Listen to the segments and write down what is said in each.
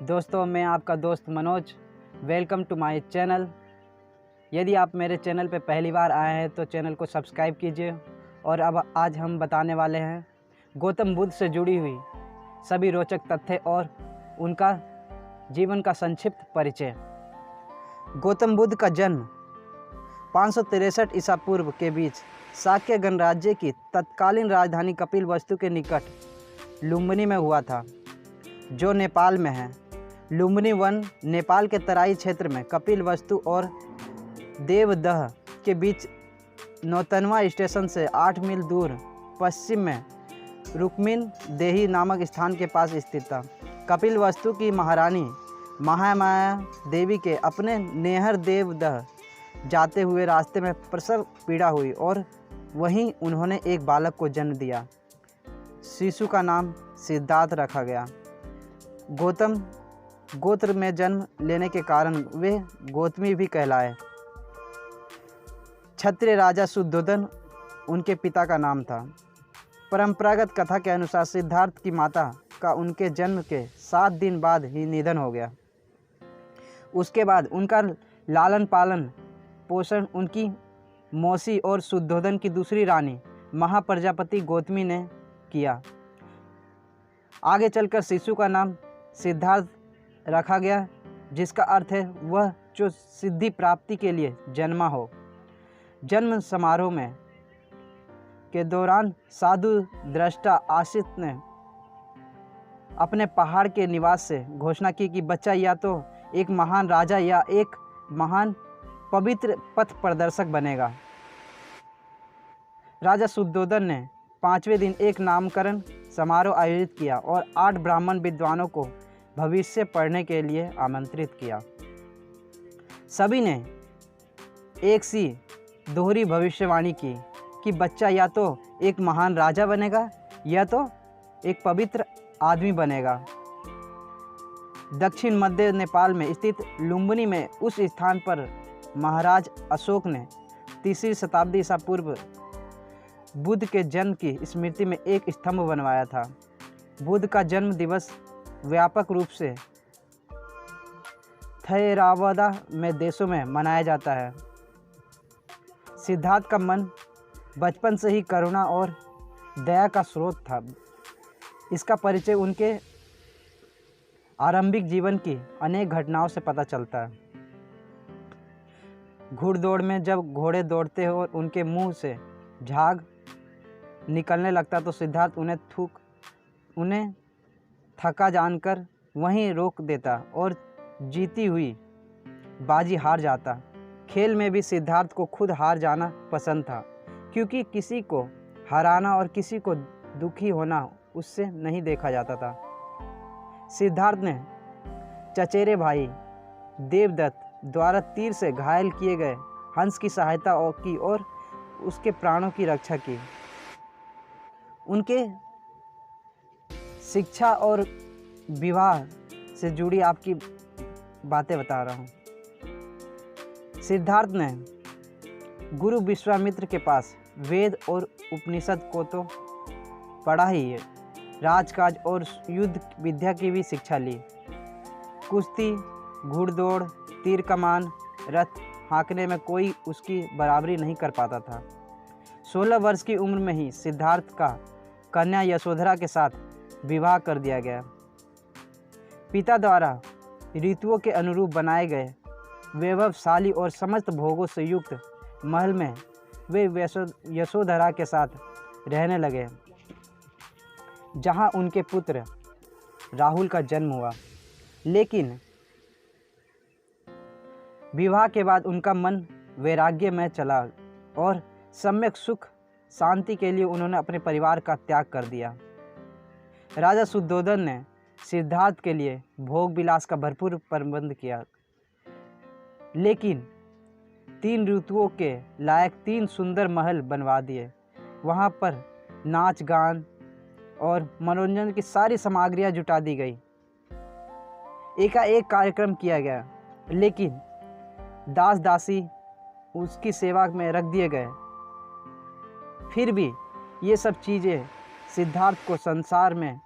दोस्तों, मैं आपका दोस्त Manoj. Welcome to my channel. यदि आप मेरे चैनल पर पहली बार आए हैं तो चैनल को सब्सक्राइब कीजिए। और अब आज हम बताने वाले हैं गौतम बुद्ध से जुड़ी हुई सभी रोचक तथ्य और उनका जीवन का संक्षिप्त परिचय। गौतम बुद्ध का जन्म 563 ईसा पूर्व के बीच शाक्य गणराज्य की तत्कालीन राजधानी कपिलवस्तु के निकट लुम्बिनी में हुआ था, जो नेपाल में है। लुम्बिनी वन नेपाल के तराई क्षेत्र में कपिलवस्तु और देवदह के बीच नौतनवा स्टेशन से 8 मील दूर पश्चिम में रुक्मिन देही नामक स्थान के पास स्थित था। कपिलवस्तु की महारानी महामाया देवी के अपने नेहर देवदह जाते हुए रास्ते में प्रसव पीड़ा हुई और वहीं उन्होंने एक बालक को जन्म दिया। शिशु का नाम सिद्धार्थ रखा गया। गौतम गोत्र में जन्म लेने के कारण वे गौतमी भी कहलाए। क्षत्रिय राजा शुद्धोधन उनके पिता का नाम था। परंपरागत कथा के अनुसार सिद्धार्थ की माता का उनके जन्म के 7 दिन बाद ही निधन हो गया। उसके बाद उनका लालन पालन पोषण उनकी मौसी और शुद्धोधन की दूसरी रानी महाप्रजापति गौतमी ने किया। आगे चलकर शिशु का नाम सिद्धार्थ रखा गया, जिसका अर्थ है वह जो सिद्धि प्राप्ति के लिए जन्मा हो। जन्म समारोह में के दौरान साधु दृष्टा आशित ने अपने पहाड़ के निवास से घोषणा की कि बच्चा या तो एक महान राजा या एक महान पवित्र पथ प्रदर्शक बनेगा। राजा शुद्धोधन ने 5वें दिन एक नामकरण समारोह आयोजित किया और 8 ब्राह्मण विद्वानों को भविष्य पढ़ने के लिए आमंत्रित किया। सभी ने एक सी दोहरी भविष्यवाणी की कि बच्चा या तो एक महान राजा बनेगा या तो एक पवित्र आदमी बनेगा। दक्षिण मध्य नेपाल में स्थित लुम्बिनी में उस स्थान पर महाराज अशोक ने 3री शताब्दी ईसा पूर्व बुद्ध के जन्म की स्मृति में एक स्तंभ बनवाया था। बुद्ध का जन्म दिवस व्यापक रूप से थेरावादा में देशों में मनाया जाता है। सिद्धार्थ का मन बचपन से ही करुणा और दया का स्रोत था। इसका परिचय उनके आरंभिक जीवन की अनेक घटनाओं से पता चलता है। घुड़दौड़ में जब घोड़े दौड़ते हो और उनके मुंह से झाग निकलने लगता तो सिद्धार्थ उन्हें थका जानकर वहीं रोक देता और जीती हुई बाजी हार जाता। खेल में भी सिद्धार्थ को खुद हार जाना पसंद था, क्योंकि किसी को हराना और किसी को दुखी होना उससे नहीं देखा जाता था। सिद्धार्थ ने चचेरे भाई देवदत्त द्वारा तीर से घायल किए गए हंस की सहायता की और उसके प्राणों की रक्षा की। उनके शिक्षा और विवाह से जुड़ी आपकी बातें बता रहा हूँ। सिद्धार्थ ने गुरु विश्वामित्र के पास वेद और उपनिषद को तो पढ़ा ही है, राजकाज और युद्ध विद्या की भी शिक्षा ली। कुश्ती, घुड़दौड़, तीर कमान, रथ हाँकने में कोई उसकी बराबरी नहीं कर पाता था। 16 वर्ष की उम्र में ही सिद्धार्थ का कन्या यशोधरा के साथ विवाह कर दिया गया। पिता द्वारा ऋतुओं के अनुरूप बनाए गए वैभवशाली और समस्त भोगों से युक्त महल में वे यशोधरा के साथ रहने लगे, जहां उनके पुत्र राहुल का जन्म हुआ। लेकिन विवाह के बाद उनका मन वैराग्य में चला और सम्यक सुख शांति के लिए उन्होंने अपने परिवार का त्याग कर दिया। राजा शुद्धोधन ने सिद्धार्थ के लिए भोग विलास का भरपूर प्रबंध किया, लेकिन 3 ऋतुओं के लायक 3 सुंदर महल बनवा दिए। वहाँ पर नाच गान और मनोरंजन की सारी सामग्रियाँ जुटा दी गई। एकाएक कार्यक्रम किया गया, लेकिन दास दासी उसकी सेवा में रख दिए गए। फिर भी ये सब चीज़ें सिद्धार्थ को संसार में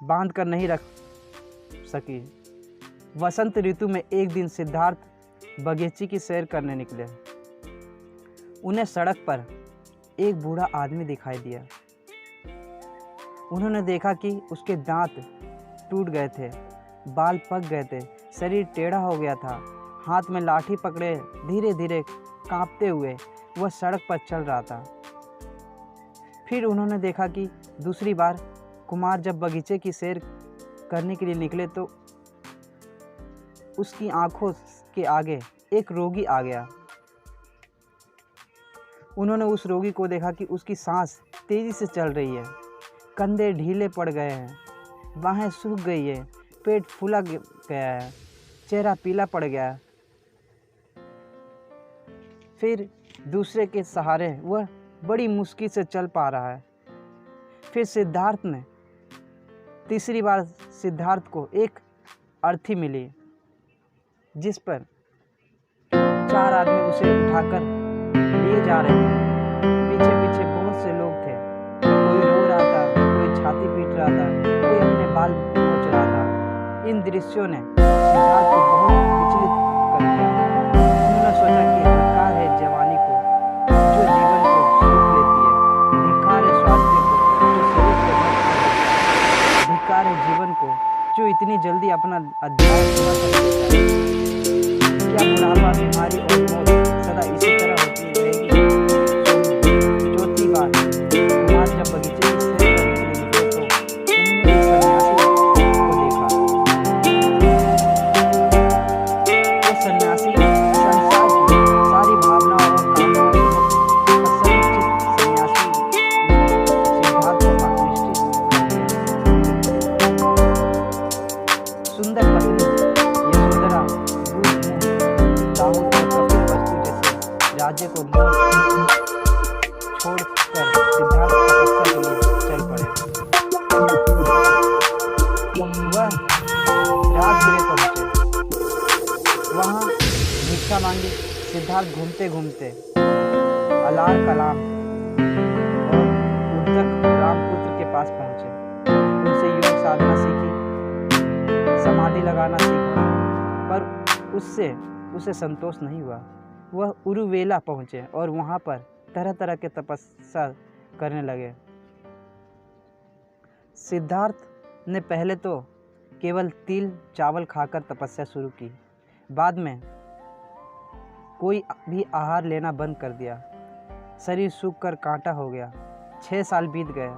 बांध कर नहीं रख सकी। वसंत ऋतु में एक दिन सिद्धार्थ बगीचे की सैर करने निकले। उन्हें सड़क पर एक बूढ़ा आदमी दिखाई दिया। उन्होंने देखा कि उसके दांत टूट गए थे, बाल पक गए थे, शरीर टेढ़ा हो गया था। हाथ में लाठी पकड़े धीरे धीरे कांपते हुए वह सड़क पर चल रहा था। फिर उन्होंने देखा कि दूसरी बार कुमार जब बगीचे की सैर करने के लिए निकले तो उसकी आंखों के आगे एक रोगी आ गया। उन्होंने उस रोगी को देखा कि उसकी सांस तेजी से चल रही है, कंधे ढीले पड़ गए हैं, बाहें सूख गई है, पेट फूला गया है, चेहरा पीला पड़ गया है। फिर दूसरे के सहारे वह बड़ी मुश्किल से चल पा रहा है। फिर सिद्धार्थ ने तीसरी बार सिद्धार्थ को एक अर्थी मिली जिस पर 4 आदमी उसे उठाकर लिए जा रहे थे। पीछे पीछे बहुत से लोग थे। कोई रो रहा था, कोई छाती पीट रहा था, कोई अपने बाल नोच रहा था। इन दृश्यों ने सिद्धार्थ को बहुत विचलित कर दिया। उन्होंने सोचा कि धिक्कार है जवानी को जो जीवन को सूख लेती है, धिक्कार है स्वास्थ्य को जो शरीर को नष्ट कर देता है, धिक्कार है जीवन को जो इतनी जल्दी अपना अध्याय पूरा कर देता है। क्या बुढ़ापा, बीमारी और मौत सदा इसी तरह होती रहेगी? चौथी बार कुमार जब बगीचे की सैर करने के लिए निकले तो उन्होंने एक सन्यासी को देखा। वो सन्यासी संसार की सारी भावनाओं और कामनाओं से मुक्त असंचित सन्यासी सिद्धार्थ को आकृष्ट किया। सुंदर पत्नी यशोधरा राहुल और कपिल वस्तु जैसे राज्य को छोड़कर सिद्धार्थ तपस्या के लिए चल पड़े। वह राजगृह पहुंचे। वहां भिक्षा मांगी। सिद्धार्थ घूमते घूमते अलार कलाम और उद्धक रामपुत्र के पास पहुंचे। उनसे योग साधना सीखी, समाधि लगाना सीखा, पर उसे संतोष नहीं हुआ। वह उरुवेला पहुंचे और वहां पर तरह तरह के तपस्या करने लगे। सिद्धार्थ ने पहले तो केवल तिल चावल खाकर तपस्या शुरू की। बाद में कोई भी आहार लेना बंद कर दिया। शरीर सूखकर कांटा हो गया। 6 साल बीत गया।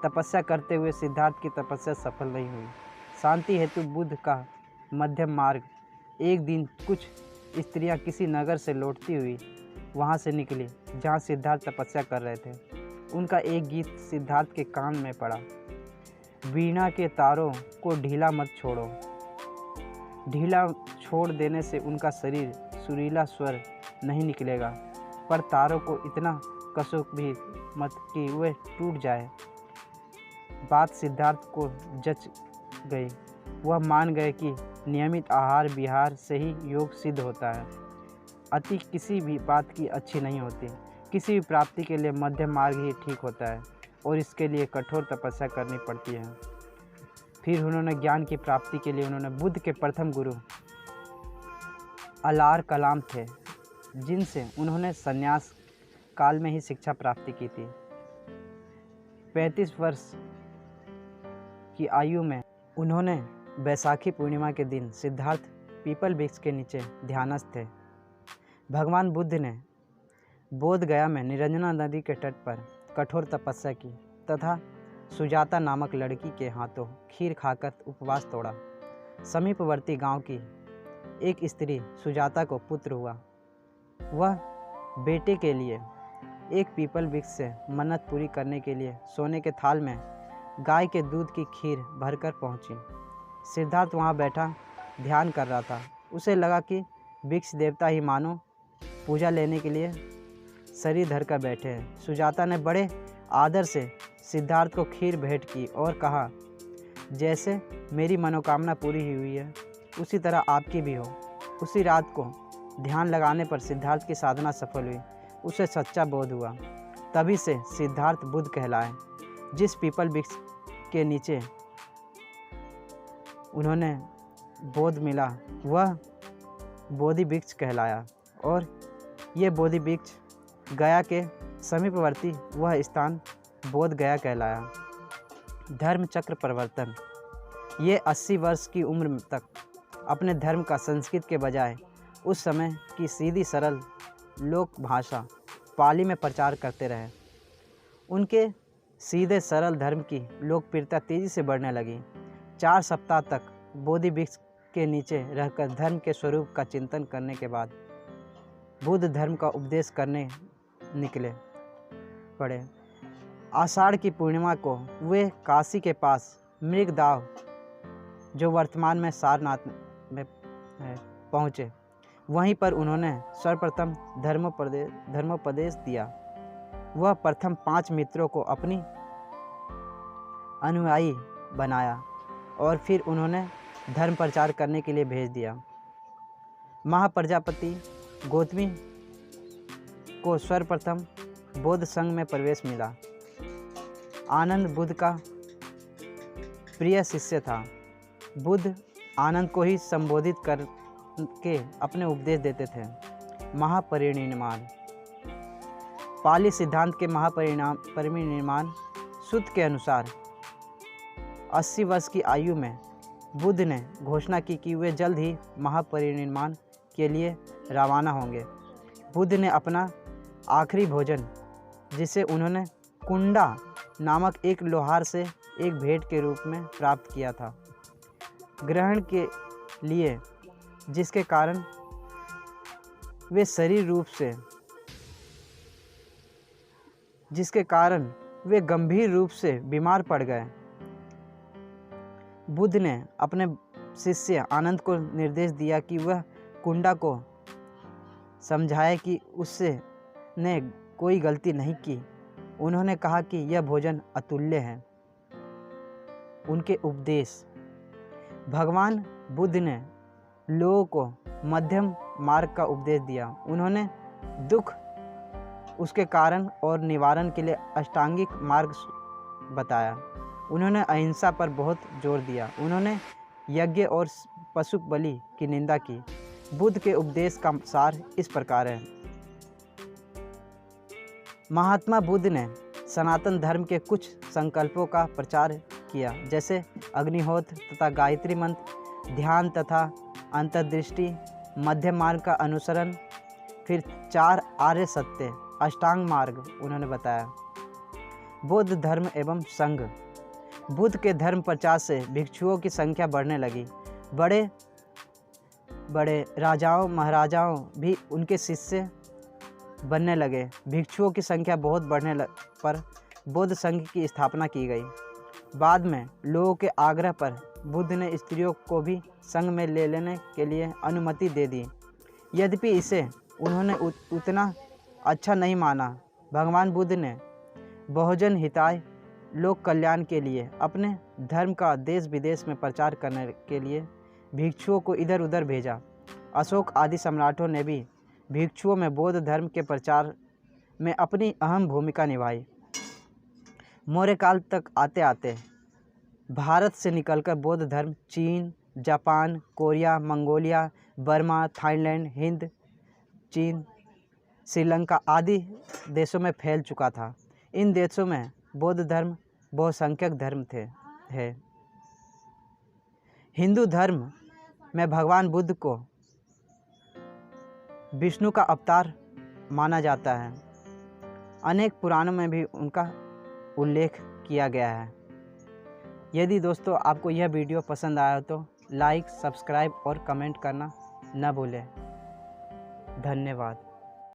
तपस्या करते हुए सिद्धार्थ की तपस्या सफल नहीं हुई। शांति हेतु बुद्ध का मध्यम मार्ग। एक दिन कुछ स्त्रियां किसी नगर से लौटती हुई वहां से निकली जहां सिद्धार्थ तपस्या कर रहे थे। उनका एक गीत सिद्धार्थ के कान में पड़ा। वीणा के तारों को ढीला मत छोड़ो। ढीला छोड़ देने से उनका शरीर सुरीला स्वर नहीं निकलेगा, पर तारों को इतना कसो भी मत कि वे टूट जाए। बात सिद्धार्थ को जच गई। वह मान गए कि नियमित आहार विहार से ही योग सिद्ध होता है। अति किसी भी बात की अच्छी नहीं होती। किसी भी प्राप्ति के लिए मध्यम मार्ग ही ठीक होता है और इसके लिए कठोर तपस्या करनी पड़ती है। फिर उन्होंने ज्ञान की प्राप्ति के लिए उन्होंने बुद्ध के प्रथम गुरु अलार कलाम थे, जिनसे उन्होंने संन्यास काल में ही शिक्षा प्राप्ति की थी। 35 वर्ष की आयु में उन्होंने बैसाखी पूर्णिमा के दिन सिद्धार्थ पीपल वृक्ष के नीचे ध्यानस्थ थे। भगवान बुद्ध ने बोध गया में निरंजना नदी के तट पर कठोर तपस्या की तथा सुजाता नामक लड़की के हाथों खीर खाकर उपवास तोड़ा। समीपवर्ती गांव की एक स्त्री सुजाता को पुत्र हुआ। वह बेटे के लिए एक पीपल वृक्ष से मन्नत पूरी करने के लिए सोने के थाल में गाय के दूध की खीर भरकर पहुंची। सिद्धार्थ वहां बैठा ध्यान कर रहा था। उसे लगा कि वृक्ष देवता ही मानो पूजा लेने के लिए शरीर धर कर बैठे हैं। सुजाता ने बड़े आदर से सिद्धार्थ को खीर भेंट की और कहा, जैसे मेरी मनोकामना पूरी हुई है उसी तरह आपकी भी हो। उसी रात को ध्यान लगाने पर सिद्धार्थ की साधना सफल हुई। उसे सच्चा बोध हुआ। तभी से सिद्धार्थ बुद्ध कहलाए। जिस पीपल वृक्ष के नीचे उन्होंने बोध मिला वह बोधि वृक्ष कहलाया और ये बोधि वृक्ष गया के समीपवर्ती वह स्थान बोध गया कहलाया। धर्म चक्र परिवर्तन। ये 80 वर्ष की उम्र तक अपने धर्म का संस्कृत के बजाय उस समय की सीधी सरल लोक भाषा पाली में प्रचार करते रहे। उनके सीधे सरल धर्म की लोकप्रियता तेज़ी से बढ़ने लगी। 4 सप्ताह तक बोधि वृक्ष के नीचे रहकर धर्म के स्वरूप का चिंतन करने के बाद बुद्ध धर्म का उपदेश करने निकले पड़े। आषाढ़ की पूर्णिमा को वे काशी के पास मृगदाव, जो वर्तमान में सारनाथ में है, पहुँचे। वहीं पर उन्होंने सर्वप्रथम धर्मोपदेश दिया। वह प्रथम 5 मित्रों को अपनी अनुयायी बनाया और फिर उन्होंने धर्म प्रचार करने के लिए भेज दिया। महाप्रजापति गौतमी को सर्वप्रथम बौद्ध संघ में प्रवेश मिला। आनंद बुद्ध का प्रिय शिष्य था। बुद्ध आनंद को ही संबोधित करके अपने उपदेश देते थे। महापरिनिर्वाण। पाली सिद्धांत के महापरिनिर्वाण सूत्र के अनुसार 80 वर्ष की आयु में बुद्ध ने घोषणा की कि वे जल्द ही महापरिनिर्वाण के लिए रवाना होंगे। बुद्ध ने अपना आखिरी भोजन, जिसे उन्होंने कुंडा नामक एक लोहार से एक भेंट के रूप में प्राप्त किया था, ग्रहण के लिए, जिसके कारण वे गंभीर रूप से बीमार पड़ गए। बुद्ध ने अपने शिष्य आनंद को निर्देश दिया कि वह कुंडा को समझाए कि उससे ने कोई गलती नहीं की। उन्होंने कहा कि यह भोजन अतुल्य है। उनके उपदेश। भगवान बुद्ध ने लोगों को मध्यम मार्ग का उपदेश दिया। उन्होंने दुख, उसके कारण और निवारण के लिए अष्टांगिक मार्ग बताया। उन्होंने अहिंसा पर बहुत जोर दिया। उन्होंने यज्ञ और पशु बलि की निंदा की। बुद्ध के उपदेश का सार इस प्रकार है। महात्मा बुद्ध ने सनातन धर्म के कुछ संकल्पों का प्रचार किया, जैसे अग्निहोत्र तथा गायत्री मंत्र, ध्यान तथा अंतर्दृष्टि, मध्य मार्ग का अनुसरण, फिर 4 आर्य सत्य, अष्टांग मार्ग उन्होंने बताया। बौद्ध धर्म एवं संघ। बुद्ध के धर्म प्रचार से भिक्षुओं की संख्या बढ़ने लगी। बड़े बड़े राजाओं महाराजाओं भी उनके शिष्य बनने लगे। भिक्षुओं की संख्या बहुत बढ़ने पर बौद्ध संघ की स्थापना की गई। बाद में लोगों के आग्रह पर बुद्ध ने स्त्रियों को भी संघ में ले लेने के लिए अनुमति दे दी। यद्यपि इसे उन्होंने उतना अच्छा नहीं माना। भगवान बुद्ध ने बहुजन हिताय, लोक कल्याण के लिए अपने धर्म का देश विदेश में प्रचार करने के लिए भिक्षुओं को इधर उधर भेजा। अशोक आदि सम्राटों ने भी भिक्षुओं में बौद्ध धर्म के प्रचार में अपनी अहम भूमिका निभाई। मौर्य काल तक आते आते भारत से निकलकर बौद्ध धर्म चीन, Japan, Korea, Mongolia, Burma, Thailand, Hind, चीन, श्रीलंका आदि देशों में फैल चुका था। इन देशों में बौद्ध धर्म बहुसंख्यक धर्म है। हिंदू धर्म में भगवान बुद्ध को विष्णु का अवतार माना जाता है। अनेक पुराणों में भी उनका उल्लेख किया गया है। यदि दोस्तों आपको यह वीडियो पसंद आया तो लाइक, सब्सक्राइब और कमेंट करना न भूलें। धन्यवाद।